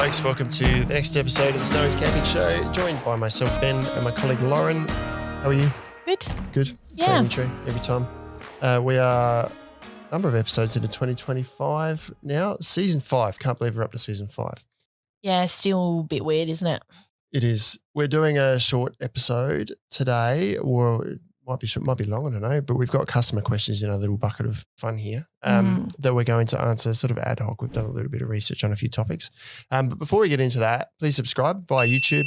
folks. Welcome to the next episode of the Snowy's Camping Show, joined by myself, Ben, and my colleague, Lauren. How are you? Good. Good. Yeah. Same intro every time. We are a number of episodes into 2025 now. Season 5. Can't believe we're up to season 5. Yeah, still a bit weird, isn't it? It is. We're doing a short episode today, or it might be long, I don't know, but we've got customer questions in a little bucket of fun here that we're going to answer sort of ad hoc. We've done a little bit of research on a few topics. But before we get into that, please subscribe via YouTube,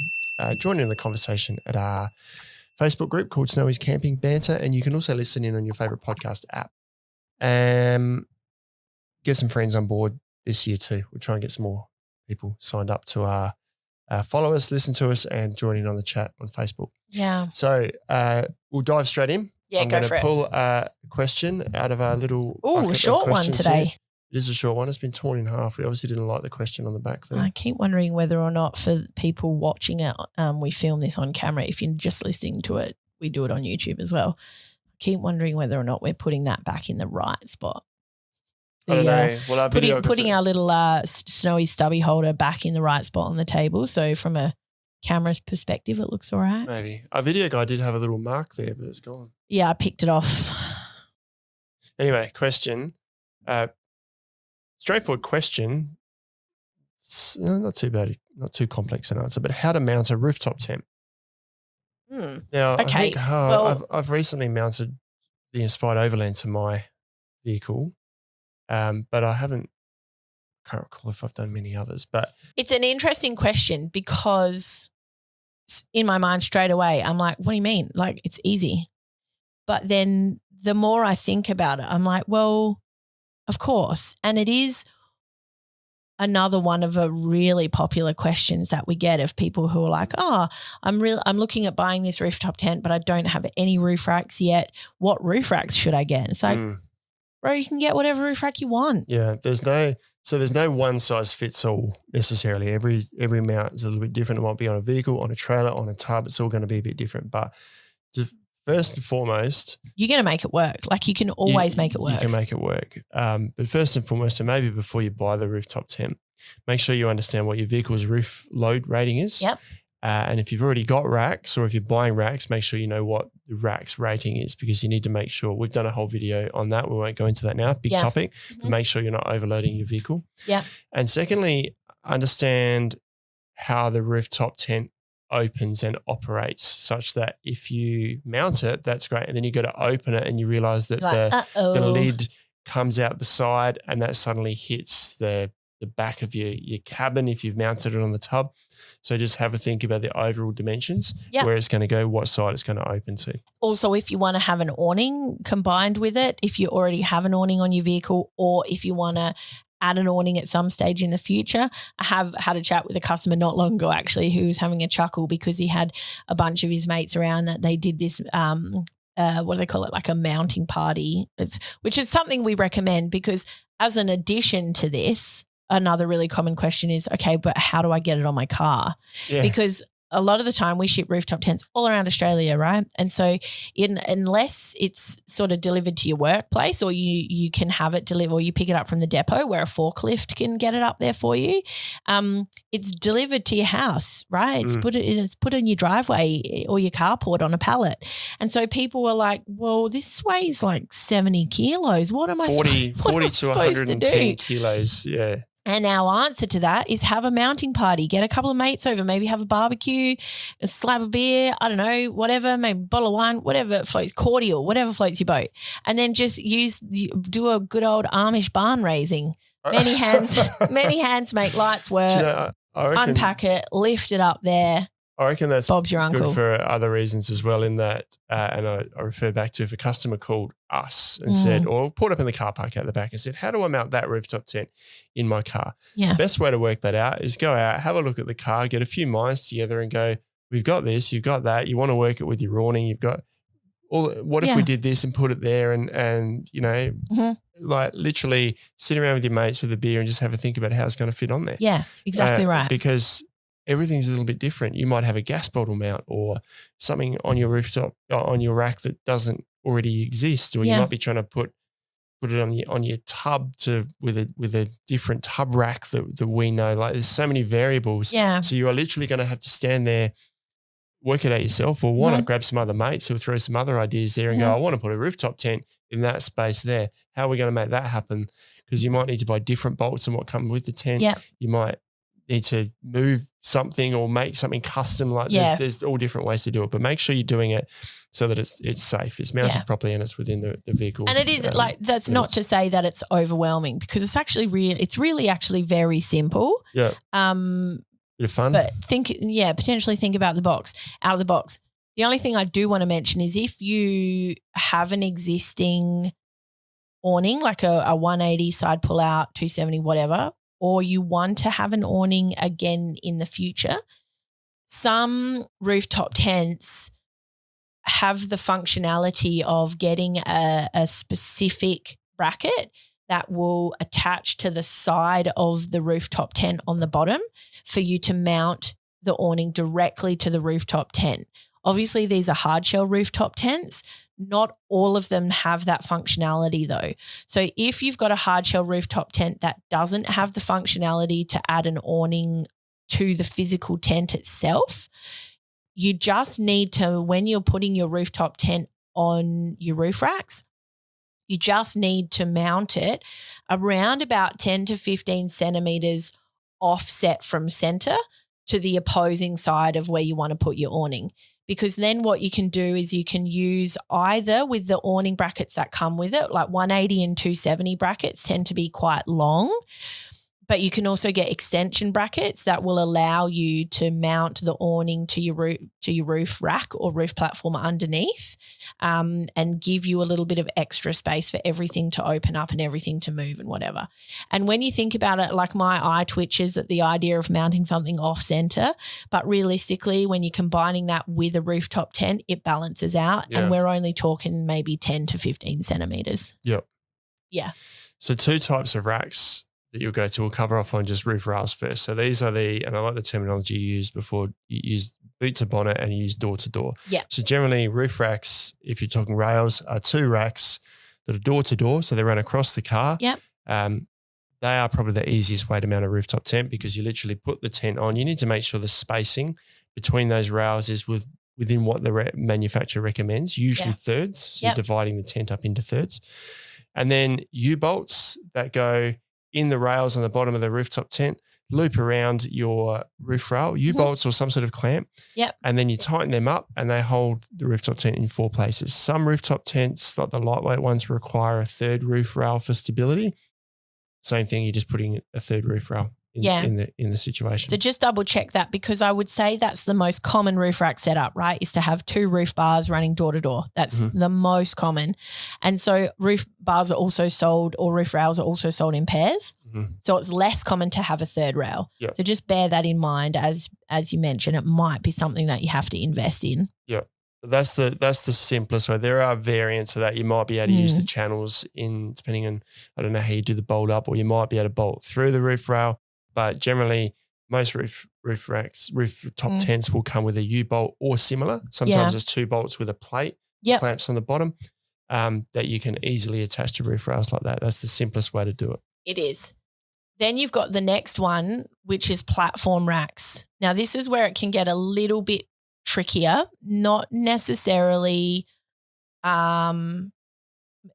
join in the conversation at our Facebook group called Snowy's Camping Banter, and you can also listen in on your favourite podcast app. Get some friends on board this year too. We'll try and get some more people signed up to follow us, listen to us, and join in on the chat on Facebook. Yeah. So we'll dive straight in. Yeah, I'm go going for to it. pull a question out of our little Ooh, a short one today. Here. It is a short one. It's been torn in half. We obviously didn't like the question on the back there. I keep wondering whether or not for people watching it, we film this on camera. If you're just listening to it, we do it on YouTube as well. I keep wondering whether or not we're putting that back in the right spot. I don't know. Well, our putting our little Snowy stubby holder back in the right spot on the table. So from a camera's perspective, it looks all right. Maybe. Our video guy did have a little mark there, but it's gone. Yeah, I picked it off. Anyway, question. Straightforward question. It's not too bad, not too complex an answer, but how to mount a rooftop tent. Now, okay. I think I've recently mounted the Inspired Overland to my vehicle, but I can't recall if I've done many others. But it's an interesting question because in my mind straight away, I'm like, what do you mean? Like, it's easy. But then the more I think about it, I'm like, well, of course. And it is another one of the really popular questions that we get of people who are like, oh, I'm looking at buying this rooftop tent, but I don't have any roof racks yet. What roof racks should I get? It's like, bro, you can get whatever roof rack you want. Yeah, there's no one size fits all necessarily. Every mount is a little bit different. It might be on a vehicle, on a trailer, on a tub. It's all going to be a bit different. But first and foremost, you're going to make it work. Like you can always make it work. You can make it work. But first and foremost, and maybe before you buy the rooftop tent, make sure you understand what your vehicle's roof load rating is. Yep. And if you've already got racks or if you're buying racks, make sure you know what the rack's rating is because you need to make sure. We've done a whole video on that. We won't go into that now. Big topic. But make sure you're not overloading your vehicle. Yeah. And secondly, understand how the rooftop tent opens and operates such that if you mount it, that's great. And then you go to open it and you realize that the lid comes out the side and that suddenly hits the back of your cabin if you've mounted it on the tub. So just have a think about the overall dimensions, where it's going to go, what side it's going to open to. Also, if you want to have an awning combined with it, if you already have an awning on your vehicle or if you want to add an awning at some stage in the future. I have had a chat with a customer not long ago actually who was having a chuckle because he had a bunch of his mates around that they did this what do they call it, like a mounting party, which is something we recommend because as an addition to this, another really common question is, okay, but how do I get it on my car? Yeah. Because a lot of the time we ship rooftop tents all around Australia, right? And so unless it's sort of delivered to your workplace or you can have it delivered or you pick it up from the depot where a forklift can get it up there for you, it's delivered to your house, right? It's put in your driveway or your carport on a pallet. And so people were like, well, this weighs like 70 kilos. What am I 40 to 110 kilos, yeah. And our answer to that is have a mounting party, get a couple of mates over, maybe have a barbecue, a slab of beer, I don't know, whatever, maybe a bottle of wine, whatever floats, cordial, whatever floats your boat. And then just do a good old Amish barn raising. Many hands make lights work, unpack it, lift it up there. I reckon that's Bob's your uncle. Good for other reasons as well in that, and I refer back to if a customer called us and said, or pulled up in the car park out the back and said, how do I mount that rooftop tent in my car? Yeah. The best way to work that out is go out, have a look at the car, get a few minds together and go, we've got this, you've got that, you want to work it with your awning, you've got what if we did this and put it there and you know, like literally sit around with your mates with a beer and just have a think about how it's going to fit on there. Yeah, exactly right. Because everything's a little bit different. You might have a gas bottle mount or something on your rooftop, on your rack that doesn't already exist, or you might be trying to put put it on your tub with a different tub rack that we know. Like there's so many variables. Yeah. So you are literally going to have to stand there, work it out yourself, or why not grab some other mates who'll throw some other ideas there and go, I want to put a rooftop tent in that space there. How are we going to make that happen? Because you might need to buy different bolts than what come with the tent. Yeah. You might need to move something or make something custom. Like there's all different ways to do it, but make sure you're doing it so that it's safe, it's mounted properly, and it's within the vehicle. And it is that's not to say that it's overwhelming, because it's actually really actually very simple. Yeah. Bit of fun. But potentially think out of the box. The only thing I do want to mention is if you have an existing awning, like a 180 side pull out, 270, whatever, or you want to have an awning again in the future, some rooftop tents have the functionality of getting a specific bracket that will attach to the side of the rooftop tent on the bottom for you to mount the awning directly to the rooftop tent. Obviously, these are hard shell rooftop tents. Not all of them have that functionality though. So if you've got a hard shell rooftop tent that doesn't have the functionality to add an awning to the physical tent itself, you just need to, when you're putting your rooftop tent on your roof racks, you just need to mount it around about 10 to 15 centimeters offset from center to the opposing side of where you want to put your awning. Because then what you can do is you can use either with the awning brackets that come with it, like 180 and 270 brackets tend to be quite long, but you can also get extension brackets that will allow you to mount the awning to your roof rack or roof platform underneath, and give you a little bit of extra space for everything to open up and everything to move and whatever. And when you think about it, like my eye twitches at the idea of mounting something off center, but realistically, when you're combining that with a rooftop tent, it balances out, and we're only talking maybe 10 to 15 centimeters. Yep. Yeah. So 2 types of racks that you'll go to. We'll cover off on just roof rails first. So these are and I like the terminology you used before, you use boot-to-bonnet and you use door-to-door. Yeah. So generally roof racks, if you're talking rails, are 2 racks that are door-to-door, so they run across the car. Yep. They are probably the easiest way to mount a rooftop tent, because you literally put the tent on. You need to make sure the spacing between those rails is within what the manufacturer recommends, usually thirds, so you're dividing the tent up into thirds. And then U-bolts that go in the rails on the bottom of the rooftop tent, loop around your roof rail, U-bolts or some sort of clamp. Yep. And then you tighten them up and they hold the rooftop tent in 4 places. Some rooftop tents, like the lightweight ones, require a 3rd roof rail for stability. Same thing, you're just putting a 3rd roof rail in the situation. So just double check that, because I would say that's the most common roof rack setup, right, is to have 2 roof bars running door to door. That's the most common. And so roof bars are also sold, or roof rails are also sold in pairs. So it's less common to have a 3rd rail. Yep. So just bear that in mind as you mentioned, it might be something that you have to invest in. Yeah. That's the simplest way. There are variants of that. You might be able to use the channels depending on, I don't know how you do the bolt up, or you might be able to bolt through the roof rail. But generally, most rooftop tents will come with a U-bolt or similar. Sometimes it's 2 bolts with a plate, clamps on the bottom, that you can easily attach to roof rails like that. That's the simplest way to do it. It is. Then you've got the next one, which is platform racks. Now, this is where it can get a little bit trickier, not necessarily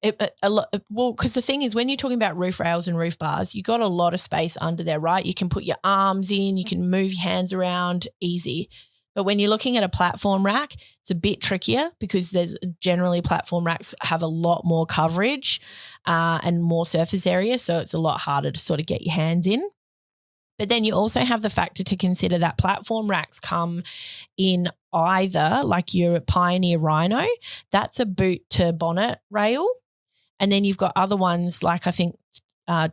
because the thing is, when you're talking about roof rails and roof bars, you got a lot of space under there, right? You can put your arms in, you can move your hands around easy. But when you're looking at a platform rack, it's a bit trickier, because there's generally platform racks have a lot more coverage and more surface area, so it's a lot harder to sort of get your hands in. But then you also have the factor to consider that platform racks come in either, like your Pioneer Rhino, that's a boot-to-bonnet rail. And then you've got other ones like, I think,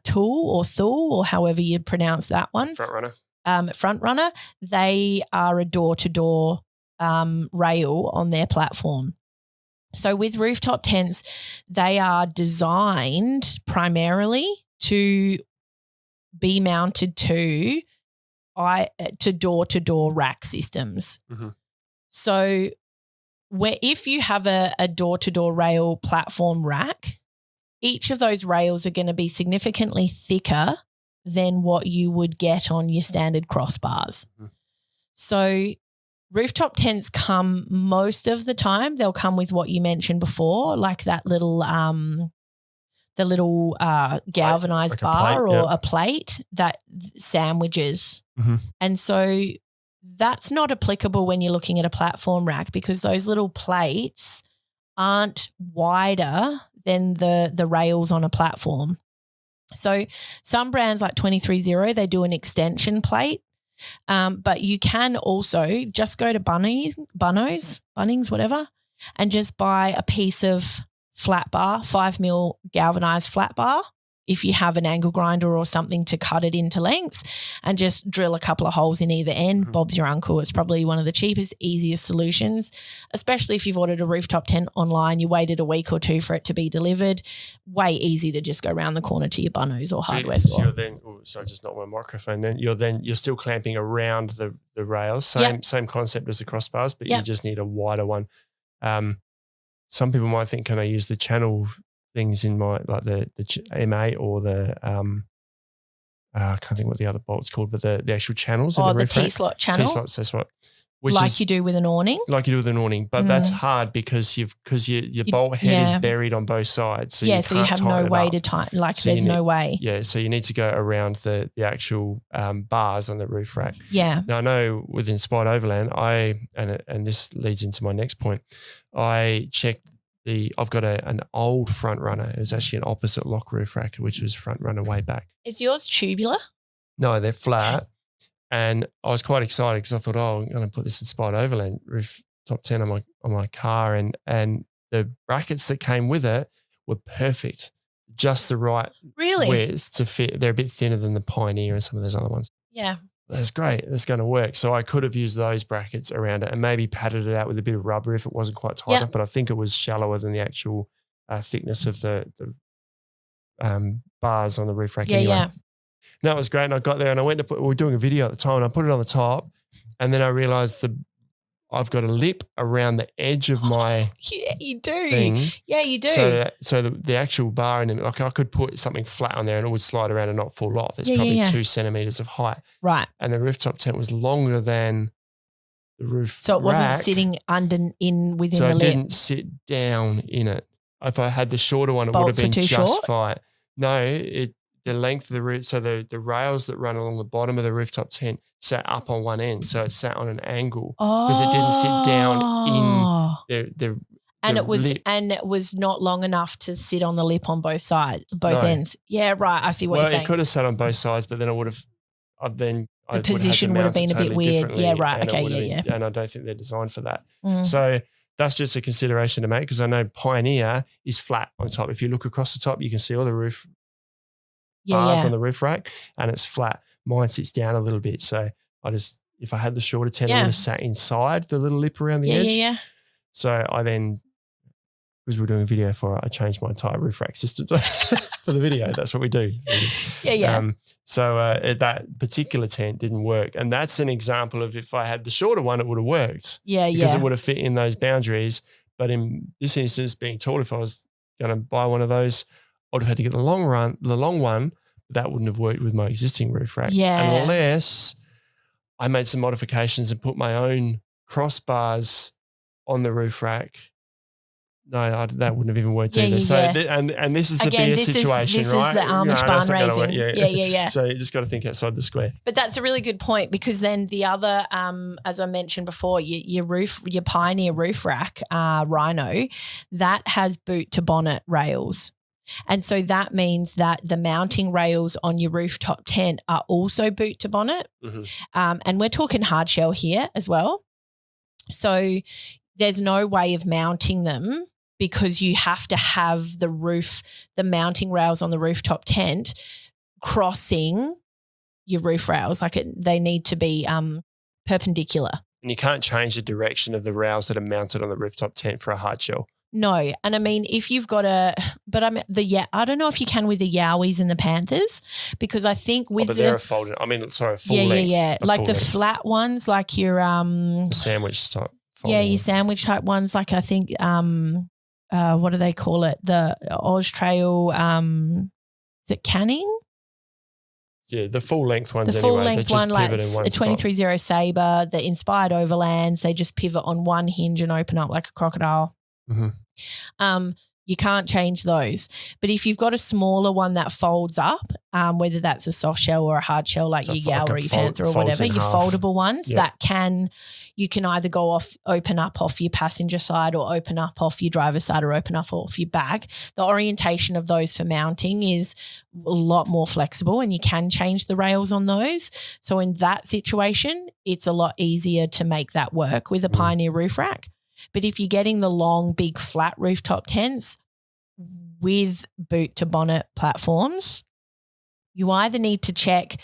Tool or Thule, or however you pronounce that one. Front runner. They are a door-to-door rail on their platform. So with rooftop tents, they are designed primarily to be mounted to door-to-door rack systems. So if you have a door-to-door rail platform rack, each of those rails are going to be significantly thicker than what you would get on your standard crossbars. Mm-hmm. So rooftop tents come most of the time. They'll come with what you mentioned before, like that little galvanized bar or a plate that sandwiches. Mm-hmm. And so that's not applicable when you're looking at a platform rack because those little plates aren't wider than the rails on a platform. So some brands like 230, they do an extension plate, but you can also just go to Bunnings, whatever, and just buy a piece of flat bar, 5mm galvanized flat bar, if you have an angle grinder or something to cut it into lengths, and just drill a couple of holes in either end. Mm-hmm. Bob's your uncle. It's probably one of the cheapest, easiest solutions, especially if you've ordered a rooftop tent online, you waited a week or two for it to be delivered. Way easy to just go around the corner to your Bunnos or hardware store. You're then, just not my microphone. Then you're still clamping around the rails. Same concept as the crossbars, but you just need a wider one. Some people might think, can I use the channel things in my the MA or the I can't think what the other bolt's called, but the actual channels in the roof rack. T-slot channel. T-slots, that's what. You do with an awning. Like you do with an awning, but that's hard because your bolt head is buried on both sides. So you have no way to tighten. There's no way. Yeah, so you need to go around the actual bars on the roof rack. Yeah. Now I know with Inspired Overland, and this leads into my next point. I checked I've got an old front runner. It was actually an opposite lock roof rack, which was front runner way back. Is yours tubular? No, they're flat. And I was quite excited because I thought, I'm going to put this Inspired Overland rooftop tent on my car, and the brackets that came with it were perfect, just the right width to fit. They're a bit thinner than the Pioneer and some of those other ones. Yeah. That's great. That's going to work. So I could have used those brackets around it and maybe padded it out with a bit of rubber if it wasn't quite tight enough, but I think it was shallower than the actual thickness of the bars on the roof rack anyway. Yeah. No, it was great. And I got there and we were doing a video at the time and I put it on the top and then I realized I've got a lip around the edge of my you do. thing. Yeah, you do. So the actual bar in it, like I could put something flat on there and it would slide around and not fall off. It's probably 2 centimeters of height. Right. And the rooftop tent was longer than the roof So it wasn't sitting within the lip. So it didn't sit down in it. If I had the shorter one, it would have been just fine. No, the length of the roof, so the rails that run along the bottom of the rooftop tent sat up on one end, so it sat on an angle because it didn't sit down in the it was not long enough to sit on the lip on both ends. Yeah, right. I see what you're saying. Well, it could have sat on both sides, but then the position would have been a bit weird. Yeah, right. Okay, yeah. And I don't think they're designed for that. Mm. So that's just a consideration to make because I know Pioneer is flat on top. If you look across the top, you can see all the roof bars on the roof rack and it's flat. Mine sits down a little bit. So if I had the shorter tent, I would have sat inside the little lip around the edge. Yeah. So I then, because we're doing a video for it, I changed my entire roof rack system for the video. That's what we do. Yeah. So that particular tent didn't work. And that's an example of if I had the shorter one, it would have worked. Yeah, because it would have fit in those boundaries. But in this instance, being told if I was going to buy one of those, I would have had to get the long one. That wouldn't have worked with my existing roof rack. Yeah. Unless I made some modifications and put my own crossbars on the roof rack. No, that wouldn't have even worked either. Yeah. So, and this is the BS situation, this right? This is the Amish barn raising. Yeah. So you just got to think outside the square. But that's a really good point because then the other, as I mentioned before, your Pioneer roof rack, Rhino, that has Boot-to-Bonnet rails. And so that means that the mounting rails on your rooftop tent are also Boot-to-Bonnet. Mm-hmm. And we're talking hard shell here as well. So there's no way of mounting them because you have to have the mounting rails on the rooftop tent crossing your roof rails. They need to be perpendicular. And you can't change the direction of the rails that are mounted on the rooftop tent for a hard shell. No. And I mean, if you've got I don't know if you can with the Yowies and the Panthers because I think with they're a folded, full length. Yeah. Like the flat ones, like your sandwich type. Yeah, your sandwich type ones, like I think what do they call it? The Oz Trail, is it Canning? Yeah, the full length ones the anyway. Full length they just one, like pivot in one a 23-0 spot. Sabre, the Inspired Overlands, they just pivot on one hinge and open up like a crocodile. Mm-hmm. You can't change those. But if you've got a smaller one that folds up, whether that's a soft shell or a hard shell like your Yow or your Panther or whatever, your foldable ones, you can either open up off your passenger side or open up off your driver's side or open up off your back. The orientation of those for mounting is a lot more flexible and you can change the rails on those. So in that situation, it's a lot easier to make that work with a Pioneer roof rack. But if you're getting the long, big, flat rooftop tents with Boot-to-Bonnet platforms, you either need to check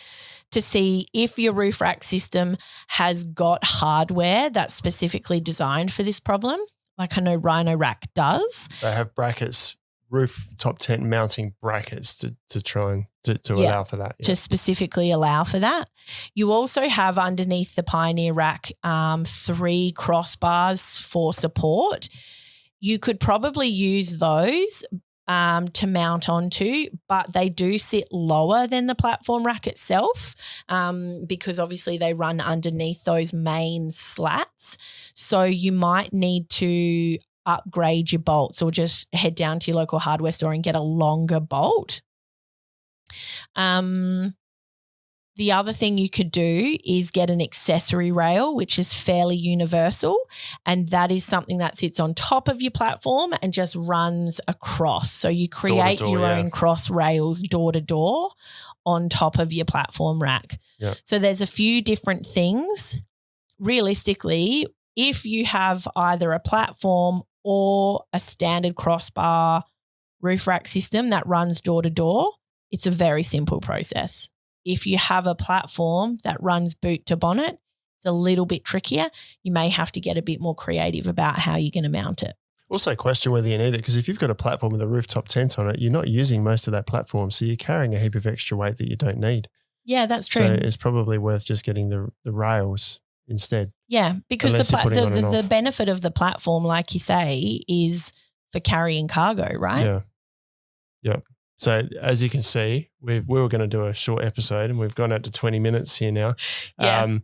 to see if your roof rack system has got hardware that's specifically designed for this problem. Like I know Rhino-Rack does. They have brackets, rooftop tent mounting brackets to try and to allow for that. To specifically allow for that. You also have underneath the Pioneer rack 3 crossbars for support. You could probably use those to mount onto, but they do sit lower than the platform rack itself because obviously they run underneath those main slats. So you might need to upgrade your bolts or just head down to your local hardware store and get a longer bolt. The other thing you could do is get an accessory rail, which is fairly universal, and that is something that sits on top of your platform and just runs across. So you create your own cross rails door to door on top of your platform rack. Yeah. So there's a few different things. Realistically, if you have either a platform or a standard crossbar roof rack system that runs door to door, it's a very simple process. If you have a platform that runs Boot-to-Bonnet, it's a little bit trickier. You may have to get a bit more creative about how you're going to mount it. Also question whether you need it, because if you've got a platform with a rooftop tent on it, you're not using most of that platform, so you're carrying a heap of extra weight that you don't need. Yeah, that's true. So it's probably worth just getting the rails instead. Yeah, because the benefit of the platform, like you say, is for carrying cargo, right? Yeah. Yeah. So as you can see, we were going to do a short episode and we've gone out to 20 minutes here now. Yeah.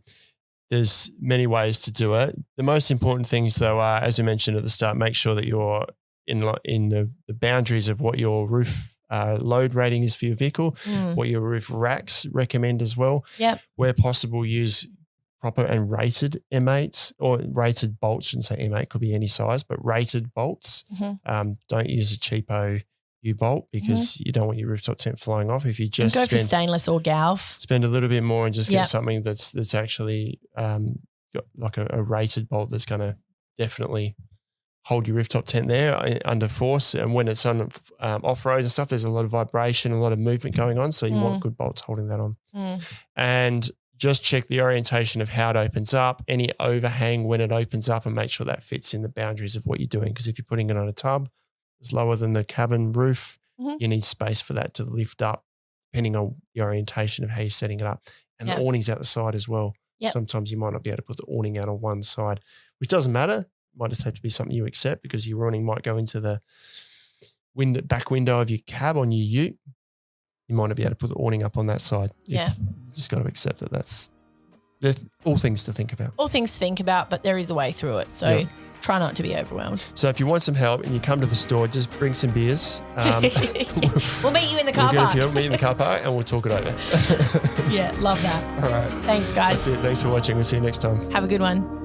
There's many ways to do it. The most important things though are, as we mentioned at the start, make sure that you're in the boundaries of what your roof load rating is for your vehicle, what your roof racks recommend as well. Yep. Where possible, use proper and rated M8 or rated bolts. Shouldn't say M8, could be any size, but rated bolts. Don't use a cheapo U-bolt because you don't want your rooftop tent flying off. If you just go for stainless or galv, spend a little bit more and just get something that's actually got like a rated bolt that's going to definitely hold your rooftop tent there under force. And when it's on off-road and stuff, there's a lot of vibration, a lot of movement going on. So you want good bolts holding that on. And just check the orientation of how it opens up, any overhang when it opens up, and make sure that fits in the boundaries of what you're doing. Because if you're putting it on a tub, it's lower than the cabin roof, you need space for that to lift up depending on the orientation of how you're setting it up. And the awning's out the side as well. Sometimes you might not be able to put the awning out on one side, which doesn't matter. It might just have to be something you accept because your awning might go into the back window of your cab on your ute. You might not be able to put the awning up on that side. Yeah. You just got to accept that they're all things to think about. All things to think about, but there is a way through it. So try not to be overwhelmed. So if you want some help and you come to the store, just bring some beers. We'll meet you in the car park. We'll meet in the car park and we'll talk it over. Yeah, love that. All right. Thanks, guys. That's it. Thanks for watching. We'll see you next time. Have a good one.